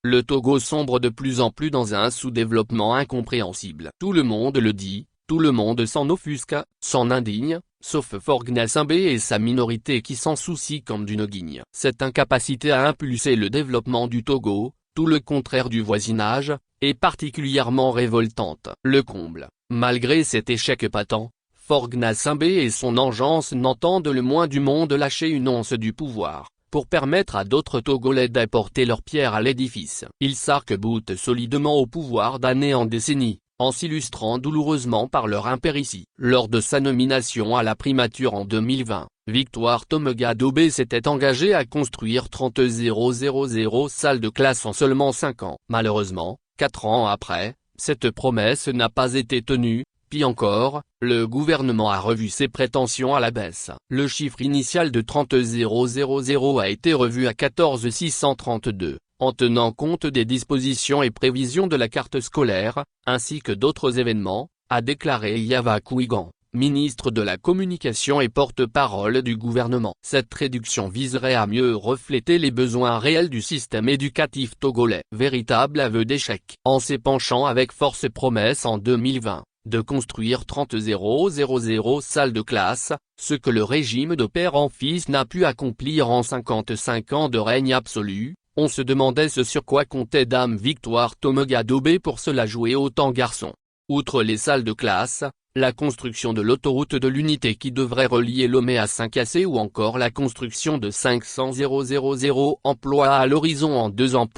le Togo sombre de plus en plus dans un sous-développement incompréhensible. Tout le monde le dit, tout le monde s'en offusque, s'en indigne, sauf Faure Gnassingbé et sa minorité qui s'en soucie comme d'une guigne. Cette incapacité à impulser le développement du Togo, tout le contraire du voisinage, est particulièrement révoltante. Le comble, malgré cet échec patent, Faure Gnassingbé et son engeance n'entendent le moins du monde lâcher une once du pouvoir, pour permettre à d'autres Togolais d'apporter leur pierre à l'édifice. Ils s'arc-boutent solidement au pouvoir d'année en décennie, en s'illustrant douloureusement par leur impéritie. Lors de sa nomination à la primature en 2020, Victoire Tomoga-Dobé s'était engagé à construire 30 000 salles de classe en seulement 5 ans. Malheureusement, 4 ans après, cette promesse n'a pas été tenue. Pis encore, le gouvernement a revu ses prétentions à la baisse. Le chiffre initial de 30 000 a été revu à 14 632, en tenant compte des dispositions et prévisions de la carte scolaire, ainsi que d'autres événements, a déclaré Yava Kouigan, ministre de la Communication et porte-parole du gouvernement. Cette réduction viserait à mieux refléter les besoins réels du système éducatif togolais. Véritable aveu d'échec. En s'épanchant avec force promesse en 2020. De construire 30 000 salles de classe, ce que le régime de père en fils n'a pu accomplir en 55 ans de règne absolu, on se demandait ce sur quoi comptait Dame Victoire Tomoga-Dobé pour se la jouer autant garçon. Outre les salles de classe, la construction de l'autoroute de l'unité qui devrait relier Lomé à Saint-Cassé ou encore la construction de 500 000 emplois à l'horizon en 2 ans.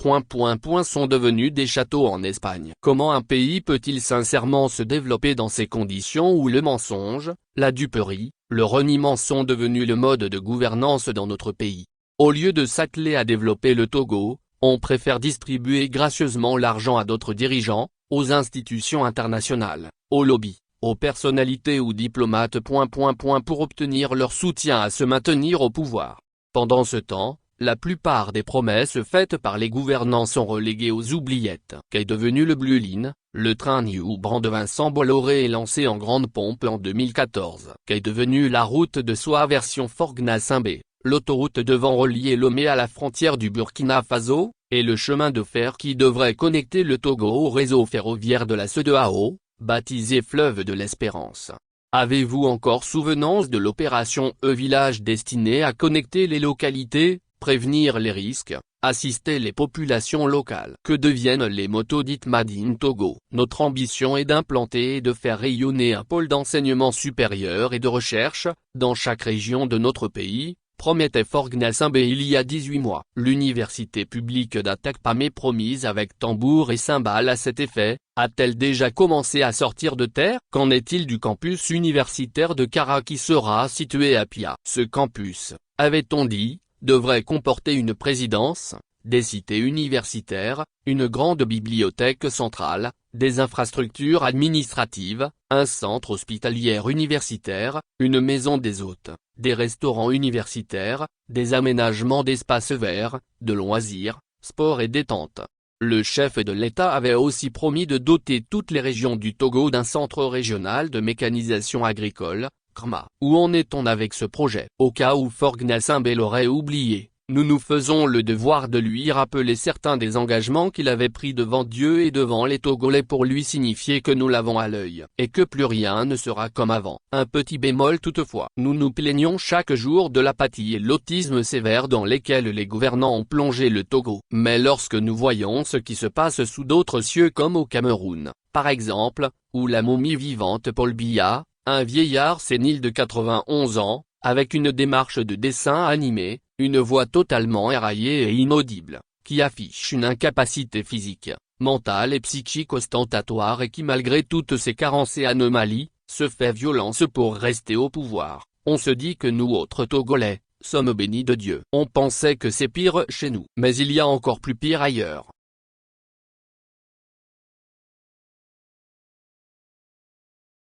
Sont devenus des châteaux en Espagne. Comment un pays peut-il sincèrement se développer dans ces conditions où le mensonge, la duperie, le reniement sont devenus le mode de gouvernance dans notre pays? Au lieu de s'atteler à développer le Togo, on préfère distribuer gracieusement l'argent à d'autres dirigeants, aux institutions internationales, aux lobbies, aux personnalités ou diplomates. Pour obtenir leur soutien à se maintenir au pouvoir. Pendant ce temps, la plupart des promesses faites par les gouvernants sont reléguées aux oubliettes. Qu'est devenu le Blue Line, le train New Brand-Vincent Bolloré est lancé en grande pompe en 2014. Qu'est devenu la route de soie version Faure Gnassingbé, l'autoroute devant relier Lomé à la frontière du Burkina Faso, et le chemin de fer qui devrait connecter le Togo au réseau ferroviaire de la CEDEAO, baptisé Fleuve de l'Espérance. Avez-vous encore souvenance de l'opération E-Village destinée à connecter les localités, prévenir les risques, assister les populations locales? Que deviennent les motos dites Made in Togo? Notre ambition est d'implanter et de faire rayonner un pôle d'enseignement supérieur et de recherche, dans chaque région de notre pays, promettait Faure Gnassingbé il y a 18 mois. L'université publique d'Atakpamé promise avec tambour et cymbales à cet effet, a-t-elle déjà commencé à sortir de terre? Qu'en est-il du campus universitaire de Kara qui sera situé à Pia? Ce campus, avait-on dit, devrait comporter une présidence, des cités universitaires, une grande bibliothèque centrale, des infrastructures administratives, un centre hospitalier universitaire, une maison des hôtes, des restaurants universitaires, des aménagements d'espaces verts, de loisirs, sport et détente. Le chef de l'État avait aussi promis de doter toutes les régions du Togo d'un centre régional de mécanisation agricole, CRMA. Où en est-on avec ce projet? Au cas où Faure Gnassingbé l'aurait oublié, nous nous faisons le devoir de lui rappeler certains des engagements qu'il avait pris devant Dieu et devant les Togolais pour lui signifier que nous l'avons à l'œil, et que plus rien ne sera comme avant. Un petit bémol toutefois. Nous nous plaignons chaque jour de l'apathie et l'autisme sévère dans lesquels les gouvernants ont plongé le Togo. Mais lorsque nous voyons ce qui se passe sous d'autres cieux comme au Cameroun, par exemple, où la momie vivante Paul Biya, un vieillard sénile de 91 ans, avec une démarche de dessin animé, une voix totalement éraillée et inaudible, qui affiche une incapacité physique, mentale et psychique ostentatoire et qui malgré toutes ses carences et anomalies, se fait violence pour rester au pouvoir. On se dit que nous autres Togolais, sommes bénis de Dieu. On pensait que c'est pire chez nous. Mais il y a encore plus pire ailleurs.